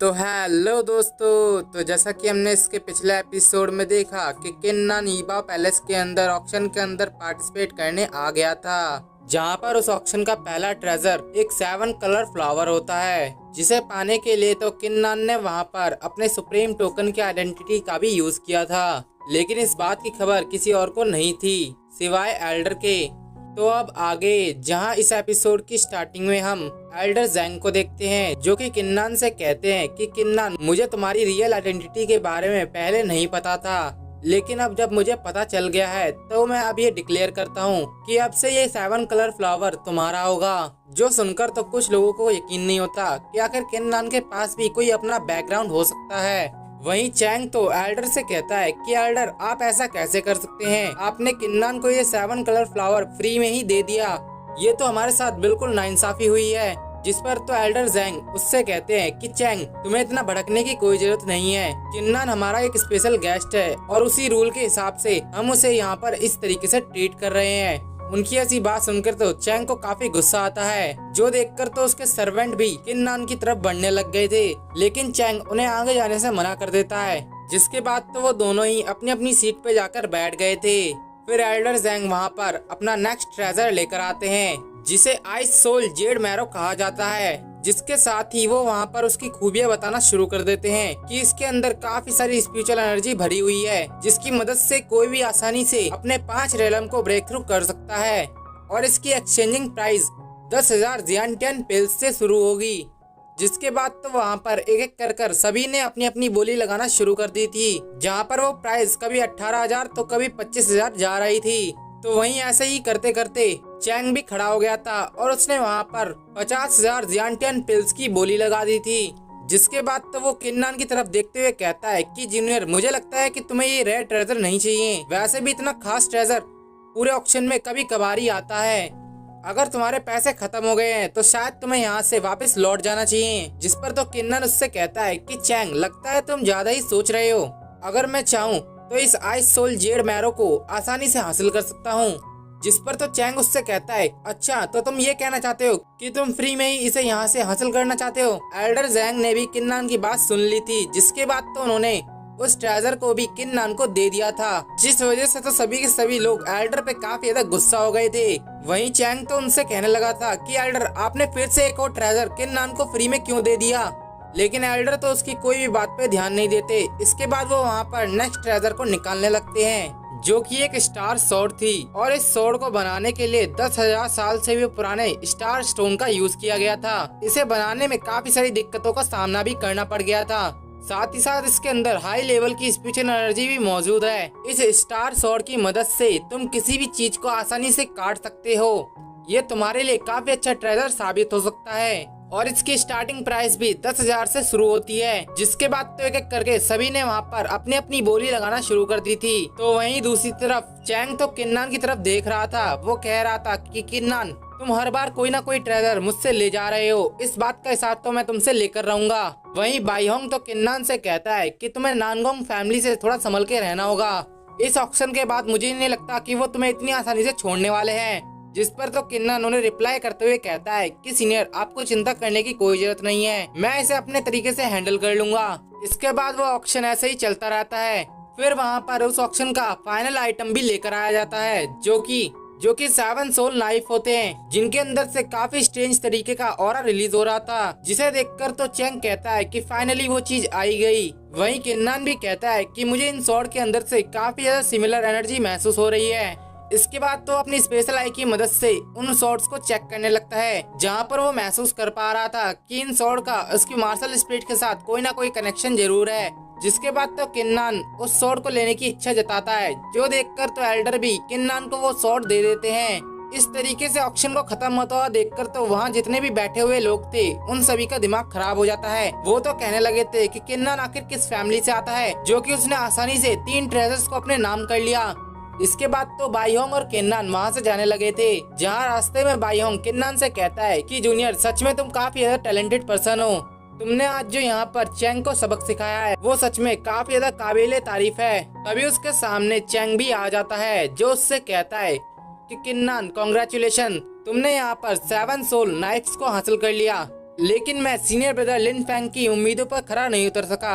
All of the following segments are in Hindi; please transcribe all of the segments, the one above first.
तो हेलो दोस्तों, तो जैसा कि हमने इसके पिछले एपिसोड में देखा कि किन्नन ईबा पैलेस के अंदर ऑक्शन के अंदर पार्टिसिपेट करने आ गया था, जहां पर उस ऑक्शन का पहला ट्रेजर एक 7 कलर फ्लावर होता है, जिसे पाने के लिए तो किन्नन ने वहां पर अपने सुप्रीम टोकन की आइडेंटिटी का भी यूज किया था। लेकिन इस बात की खबर किसी और को नहीं थी सिवाय एल्डर के। तो अब आगे जहां इस एपिसोड की स्टार्टिंग में हम एल्डर जैंग को देखते हैं, जो कि किन्नन से कहते हैं कि किन्नन, मुझे तुम्हारी रियल आइडेंटिटी के बारे में पहले नहीं पता था, लेकिन अब जब मुझे पता चल गया है तो मैं अब ये डिक्लेयर करता हूँ कि अब से ये 7 कलर फ्लावर तुम्हारा होगा। जो सुनकर तो कुछ लोगों को यकीन नहीं होता कि आखिर किन्नन के पास भी कोई अपना बैकग्राउंड हो सकता है। वहीं चैंग तो एल्डर से कहता है कि एल्डर, आप ऐसा कैसे कर सकते हैं, आपने किन्नन को ये 7 कलर फ्लावर फ्री में ही दे दिया, ये तो हमारे साथ बिल्कुल नाइंसाफी हुई है। जिस पर तो एल्डर जैंग उससे कहते हैं कि चैंग, तुम्हें इतना भड़कने की कोई जरूरत नहीं है, किन्नन हमारा एक स्पेशल गेस्ट है और उसी रूल के हिसाब से हम उसे यहाँ पर इस तरीके से ट्रीट कर रहे हैं। उनकी ऐसी बात सुनकर तो चैंग को काफी गुस्सा आता है, जो देखकर तो उसके सर्वेंट भी किन्नन की तरफ बढ़ने लग गए थे, लेकिन चैंग उन्हें आगे जाने से मना कर देता है। जिसके बाद तो वो दोनों ही अपनी अपनी सीट पे जाकर बैठ गए थे। फिर एल्डर जैंग वहाँ पर अपना नेक्स्ट ट्रेजर लेकर आते हैं, जिसे आइस सोल जेड मैरो कहा जाता है। जिसके साथ ही वो वहाँ पर उसकी खूबियाँ बताना शुरू कर देते हैं कि इसके अंदर काफी सारी स्पिरिचुअल एनर्जी भरी हुई है, जिसकी मदद से कोई भी आसानी से अपने 5 रेलम को ब्रेक थ्रू कर सकता है और इसकी एक्सचेंजिंग प्राइस 10,000 जियांटियन पिल्स से शुरू होगी। जिसके बाद तो वहाँ पर एक एक कर कर सभी ने अपनी अपनी बोली लगाना शुरू कर दी थी, जहाँ पर वो प्राइस कभी 18,000 तो कभी 25,000 जा रही थी। तो वहीं ऐसे ही करते करते चैंग भी खड़ा हो गया था और उसने वहाँ पर 50,000 जियांटियन पिल्स की बोली लगा दी थी। जिसके बाद तो वो किन्नन की तरफ देखते हुए कहता है कि जूनियर, मुझे लगता है कि तुम्हें ये रेयर ट्रेजर नहीं चाहिए, वैसे भी इतना खास ट्रेजर पूरे ऑक्शन में कभी कभार ही आता है, अगर तुम्हारे पैसे खत्म हो गए हैं तो शायद तुम्हें यहाँ से वापस लौट जाना चाहिए। जिस पर तो किन्नन उससे कहता है कि चैंग, लगता है तुम ज्यादा ही सोच रहे हो, अगर मैं चाहूँ तो इस आइस सोल जेड मैरो को आसानी से हासिल कर सकता हूँ। जिस पर तो चैंग उससे कहता है, अच्छा तो तुम ये कहना चाहते हो कि तुम फ्री में ही इसे यहाँ से हासिल करना चाहते हो। एल्डर जैंग ने भी किन्नन की बात सुन ली थी, जिसके बाद तो उन्होंने उस ट्रेजर को भी किन्नन को दे दिया था, जिस वजह से तो सभी के सभी लोग एल्डर पे काफी ज्यादा गुस्सा हो गए थे। वहीं चैंग तो उनसे कहने लगा था कि एल्डर, आपने फिर से एक और ट्रेजर किन्नन को फ्री में क्यों दे दिया, लेकिन एल्डर तो उसकी कोई भी बात पे ध्यान नहीं देते। इसके बाद वो वहाँ पर नेक्स्ट ट्रेजर को निकालने लगते हैं, जो कि एक स्टार सोर्ड थी और इस सोर्ड को बनाने के लिए 10,000 साल से भी पुराने स्टार स्टोन का यूज किया गया था। इसे बनाने में काफी सारी दिक्कतों का सामना भी करना पड़ गया था, साथ ही साथ इसके अंदर हाई लेवल की स्पिरिचुअल एनर्जी भी मौजूद है। इस स्टार सोर्ड की मदद से तुम किसी भी चीज को आसानी से काट सकते हो, ये तुम्हारे लिए काफी अच्छा ट्रेजर साबित हो सकता है और इसकी स्टार्टिंग प्राइस भी 10,000 से शुरू होती है। जिसके बाद तो एक एक करके सभी ने वहाँ पर अपनी अपनी बोली लगाना शुरू कर दी थी। तो वहीं दूसरी तरफ चैंग तो किन्नन की तरफ देख रहा था, वो कह रहा था कि किन्नन, तुम हर बार कोई ना कोई ट्रेजर मुझसे ले जा रहे हो, इस बात का हिसाब तो मैं तुमसे लेकर रहूंगा। वहीं बाईहोंग तो किन्नन से कहता है कि तुम्हें नानगोंग फैमिली से थोड़ा संभल के रहना होगा, इस ऑक्शन के बाद मुझे नहीं लगता कि वो तुम्हें इतनी आसानी से छोड़ने वाले हैं। जिस पर तो किन्नन उन्हें रिप्लाई करते हुए कहता है कि सीनियर, आपको चिंता करने की कोई जरूरत नहीं है, मैं इसे अपने तरीके से हैंडल कर लूंगा। इसके बाद वो ऑक्शन ऐसे ही चलता रहता है। फिर वहाँ पर उस ऑक्शन का फाइनल आइटम भी लेकर आया जाता है, जो कि 7 सोल नाइफ होते हैं, जिनके अंदर से काफी स्ट्रेंज तरीके का ऑरा रिलीज हो रहा था, जिसे देखकर तो चैंग कहता है कि फाइनली वो चीज आई गई। वहीं किन्नन भी कहता है कि मुझे इन स्वॉर्ड के अंदर से काफी ज्यादा सिमिलर एनर्जी महसूस हो रही है। इसके बाद तो अपनी स्पेशल आई की मदद से उन स्वॉर्ड्स को चेक करने लगता है, जहाँ पर वो महसूस कर पा रहा था कि इन स्वॉर्ड का उसकी मार्शल स्पिरिट के साथ कोई ना कोई कनेक्शन जरूर है। जिसके बाद तो किन्नन उस स्वॉर्ड को लेने की इच्छा जताता है, जो देखकर तो एल्डर भी किन्नन को वो स्वॉर्ड दे देते हैं। इस तरीके से ऑक्शन को खत्म होता हुआ देखकर तो वहाँ जितने भी बैठे हुए लोग थे, उन सभी का दिमाग खराब हो जाता है। वो तो कहने लगे थे कि किन्नन आखिर किस फैमिली से आता है, जो कि उसने आसानी से 3 ट्रेजर्स को अपने नाम कर लिया। इसके बाद तो बाईहोंग और किन्नन वहाँ से जाने लगे थे, जहाँ रास्ते में बाईहोंग किन्नन से कहता है कि जूनियर, सच में तुम काफी ज्यादा टैलेंटेड पर्सन हो, तुमने आज जो यहाँ पर चैंग को सबक सिखाया है वो सच में काफी ज्यादा काबिले तारीफ है। तभी उसके सामने चैंग भी आ जाता है, जो उससे कहता है कि किन्नन, कॉन्ग्रेचुलेशन, तुमने यहाँ पर 7 सोल नाइफ्स को हासिल कर लिया, लेकिन मैं सीनियर ब्रदर लिन फेंग की उम्मीदों पर खरा नहीं उतर सका।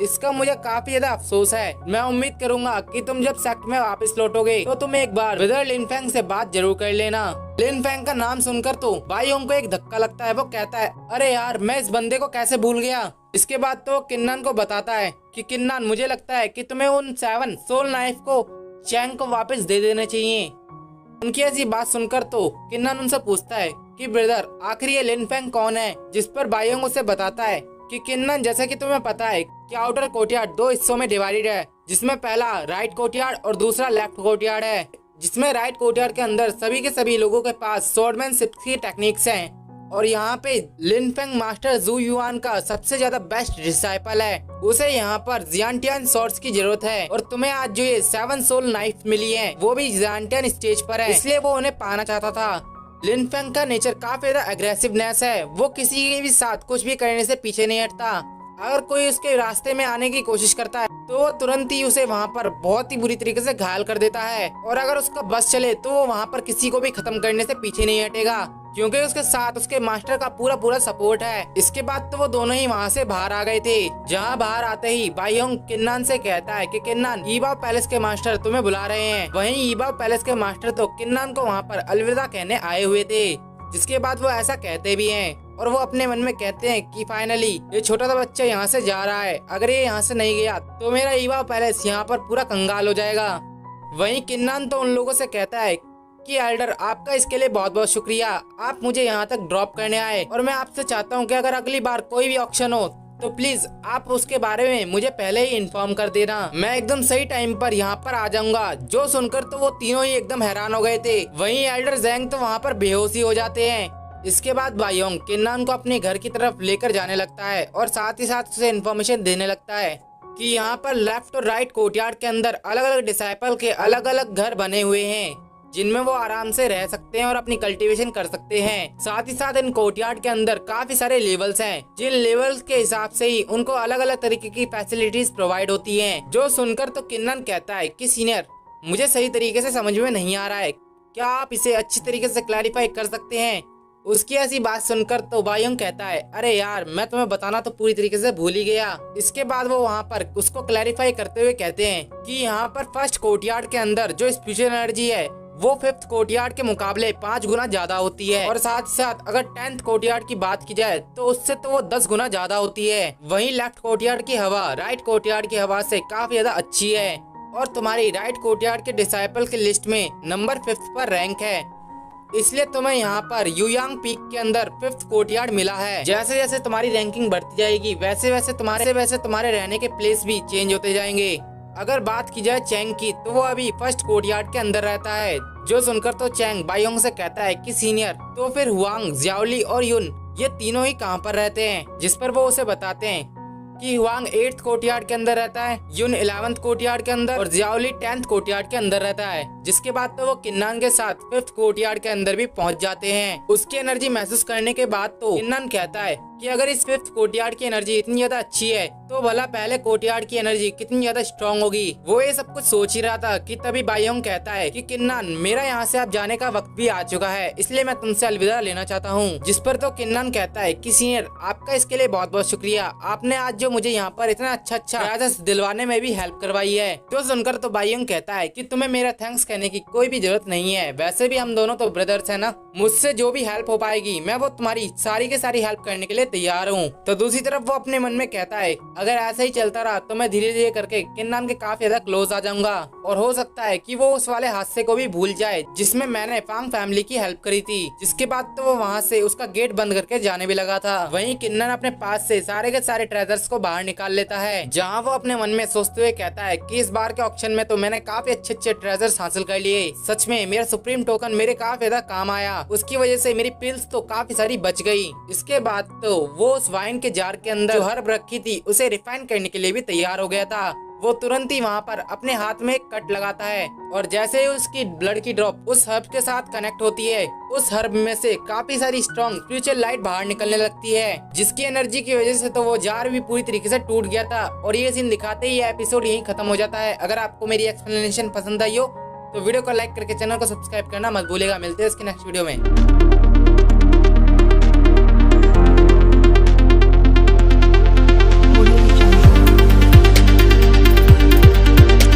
इसका मुझे काफी ज्यादा अफसोस है। मैं उम्मीद करूंगा कि तुम जब सेक्ट में वापस लौटोगे तो तुम एक बार ब्रदर लिन फेंग से बात जरूर कर लेना। लिन फेंग का नाम सुनकर तो बायोंग को एक धक्का लगता है। वो कहता है, अरे यार, मैं इस बंदे को कैसे भूल गया। इसके बाद तो किन्नान को बताता है कि किन्नान, मुझे लगता है कि तुम्हें उन 7 सोल नाइफ को चैंग को वापस दे देने चाहिए। उनकी ऐसी बात सुनकर तो किन्नान उनसे पूछता है कि ब्रदर, आखिर ये लिन फेंग कौन है। जिस पर बायोंग उसे बताता है कि किन्नान, जैसा कि तुम्हें पता है कि आउटर कोर्टयार्ड 2 हिस्सों में डिवाइडेड है, जिसमें पहला राइट कोर्टयार्ड और दूसरा लेफ्ट कोर्टयार्ड है। जिसमें राइट कोर्टयार्ड के अंदर सभी के सभी लोगों के पास स्वॉर्डमैनशिप की टेक्निक्स हैं और यहाँ पे लिन फेंग मास्टर जू युआन का सबसे ज्यादा बेस्ट डिसाइपल है। उसे यहाँ पर जियांटियन सॉर्ड्स की जरूरत है और तुम्हें आज जो ये 7 सोल नाइफ मिली है वो भी जियांटियन स्टेज पर है, इसलिए वो उन्हें पाना चाहता था। लिन फेंग का नेचर काफी ज्यादा एग्रेसिवनेस है। वो किसी के भी साथ कुछ भी करने से पीछे नहीं हटता। अगर कोई उसके रास्ते में आने की कोशिश करता है तो वो तुरंत ही उसे वहाँ पर बहुत ही बुरी तरीके से घायल कर देता है और अगर उसका बस चले तो वो वहाँ पर किसी को भी खत्म करने से पीछे नहीं हटेगा, क्योंकि उसके साथ उसके मास्टर का पूरा सपोर्ट है। इसके बाद तो वो दोनों ही वहाँ से बाहर आ गए थे। जहाँ बाहर आते ही बायोंग किन्नान से कहता है कि किन्नान, ईबाओ पैलेस के मास्टर तुम्हें बुला रहे हैं। वहीं ईबाओ पैलेस के मास्टर तो किन्नान को वहाँ पर अलविदा कहने आए हुए थे। जिसके बाद वो ऐसा कहते भी हैं और वो अपने मन में कहते हैं कि फाइनली ये छोटा सा बच्चा यहाँ से जा रहा है। अगर ये यहाँ से नहीं गया तो मेरा ईबाओ पैलेस यहाँ पर पूरा कंगाल हो जाएगा। वहीं किन्नान तो उन लोगों से कहता है कि एल्डर, आपका इसके लिए बहुत बहुत शुक्रिया। आप मुझे यहाँ तक ड्रॉप करने आए और मैं आपसे चाहता हूँ कि अगर अगली बार कोई भी ऑक्शन हो तो प्लीज आप उसके बारे में मुझे पहले ही इन्फॉर्म कर देना। मैं एकदम सही टाइम पर यहाँ पर आ जाऊंगा। जो सुनकर तो वो तीनों ही एकदम हैरान हो गए थे। वहीं एल्डर ज़ैंग तो वहाँ पर बेहोशी हो जाते हैं। इसके बाद बायोंग किन्नान को अपने घर की तरफ लेकर जाने लगता है और साथ ही साथ उसे इन्फॉर्मेशन देने लगता है कि यहाँ पर लेफ्ट और राइट कोर्टयार्ड के अंदर अलग अलग डिसाइपल के अलग अलग घर बने हुए हैं, जिनमें वो आराम से रह सकते हैं और अपनी कल्टीवेशन कर सकते हैं। साथ ही साथ इन कोर्टयार्ड के अंदर काफी सारे लेवल्स हैं, जिन लेवल्स के हिसाब से ही उनको अलग अलग तरीके की फैसिलिटीज प्रोवाइड होती हैं। जो सुनकर तो किन्नान कहता है कि सीनियर, मुझे सही तरीके से समझ में नहीं आ रहा है, क्या आप इसे अच्छी तरीके से क्लैरिफाई कर सकते हैं। उसकी ऐसी बात सुनकर तो बायोंग कहता है, अरे यार, मैं तुम्हें बताना तो पूरी तरीके से भूल ही गया। इसके बाद वो वहाँ पर उसको क्लैरिफाई करते हुए कहते हैं कि यहाँ पर फर्स्ट कोर्टयार्ड के अंदर जो स्पिरिचुअल एनर्जी है वो 5th कोर्टयार्ड के मुकाबले 5 गुना ज्यादा होती है और साथ ही साथ अगर 10th कोर्टयार्ड की बात की जाए तो उससे तो वो 10 गुना ज्यादा होती है। वहीं लेफ्ट कोर्टयार्ड की हवा राइट कोर्टयार्ड की हवा से काफी ज्यादा अच्छी है और तुम्हारी राइट कोर्टयार्ड के डिसाइपल की लिस्ट में नंबर 5th पर रैंक है, इसलिए तुम्हें यहाँ पर युयांग पीक के अंदर 5th कोर्टयार्ड मिला है। जैसे जैसे तुम्हारी रैंकिंग बढ़ती जाएगी वैसे वैसे तुम्हारे रहने के प्लेस भी चेंज होते जाएंगे। अगर बात की जाए चैंग की तो वो अभी फर्स्ट कोर्टयार्ड के अंदर रहता है। जो सुनकर तो चैंग बायोंग से कहता है कि सीनियर, तो फिर हुआंग, जियाओली और युन ये तीनों ही कहाँ पर रहते हैं। जिस पर वो उसे बताते हैं कि हुआंग 8th कोर्टयार्ड के अंदर रहता है, युन 11th कोर्टयार्ड के अंदर और जियाओली 10th कोर्टयार्ड के अंदर रहता है। जिसके बाद तो वो किन्नान के साथ 5th कोर्टयार्ड के अंदर भी पहुंच जाते हैं। उसकी एनर्जी महसूस करने के बाद तो किन्नान कहता है कि अगर इस 5th कोर्टयार्ड की एनर्जी इतनी ज्यादा अच्छी है तो भला पहले कोर्टयार्ड की एनर्जी कितनी ज्यादा स्ट्रांग होगी। वो ये सब कुछ सोच ही रहा था कि तभी बायोंग कहता है कि किन्नान, मेरा यहाँ से अब जाने का वक्त भी आ चुका है, इसलिए मैं तुमसे अलविदा लेना चाहता हूँ। जिस पर तो किन्नान कहता है कि सीनियर, आपका इसके लिए बहुत बहुत शुक्रिया। आपने आज जो मुझे यहाँ पर इतना अच्छा राजस दिलवाने में भी हेल्प करवाई है। तो सुनकर तो बायोंग कहता है कि तुम्हें मेरा थैंक्स कहने की कोई भी जरूरत नहीं है, वैसे भी हम दोनों तो ब्रदर्स है ना। मुझसे जो भी हेल्प हो पाएगी मैं वो तुम्हारी सारी की सारी हेल्प करने के लिए तैयार हूँ। तो दूसरी तरफ वो अपने मन में कहता है, अगर ऐसा ही चलता रहा तो मैं धीरे धीरे करके किन्नान के काफी ज्यादा क्लोज आ जाऊंगा और हो सकता है कि वो उस वाले हादसे को भी भूल जाए जिसमें मैंने फांग फैमिली की हेल्प करी थी। जिसके बाद तो वो वहाँ से उसका गेट बंद करके जाने भी लगा था। वहीं किन्नान अपने पास से सारे के सारे ट्रेजर्स को बाहर निकाल लेता है, जहाँ वो अपने मन में सोचते हुए कहता है कि इस बार के ऑक्शन में तो मैंने काफी अच्छे अच्छे ट्रेजर्स हासिल कर लिए। सच में मेरा सुप्रीम टोकन मेरे काफी ज्यादा काम आया, उसकी वजह से मेरी पिल्स तो काफी सारी बच गई। इसके बाद तो वो उस वाइन के जार के अंदर जो हर्ब रखी थी उसे रिफाइन करने के लिए भी तैयार हो गया था। वो तुरंत ही वहाँ पर अपने हाथ में एक कट लगाता है और जैसे ही उसकी ब्लड की ड्रॉप उस हर्ब के साथ कनेक्ट होती है, उस हर्ब में से काफी सारी स्ट्रॉन्ग स्पिरिचुअल लाइट बाहर निकलने लगती है, जिसकी एनर्जी की वजह से तो वो जार भी पूरी तरीके से टूट गया था। और ये सीन दिखाते ही एपिसोड यहीं खत्म हो जाता है। अगर आपको मेरी एक्सप्लेनेशन पसंद आई हो तो वीडियो को लाइक करके चैनल को सब्सक्राइब करना मत भूलिएगा। मिलते हैं इसके नेक्स्ट वीडियो में।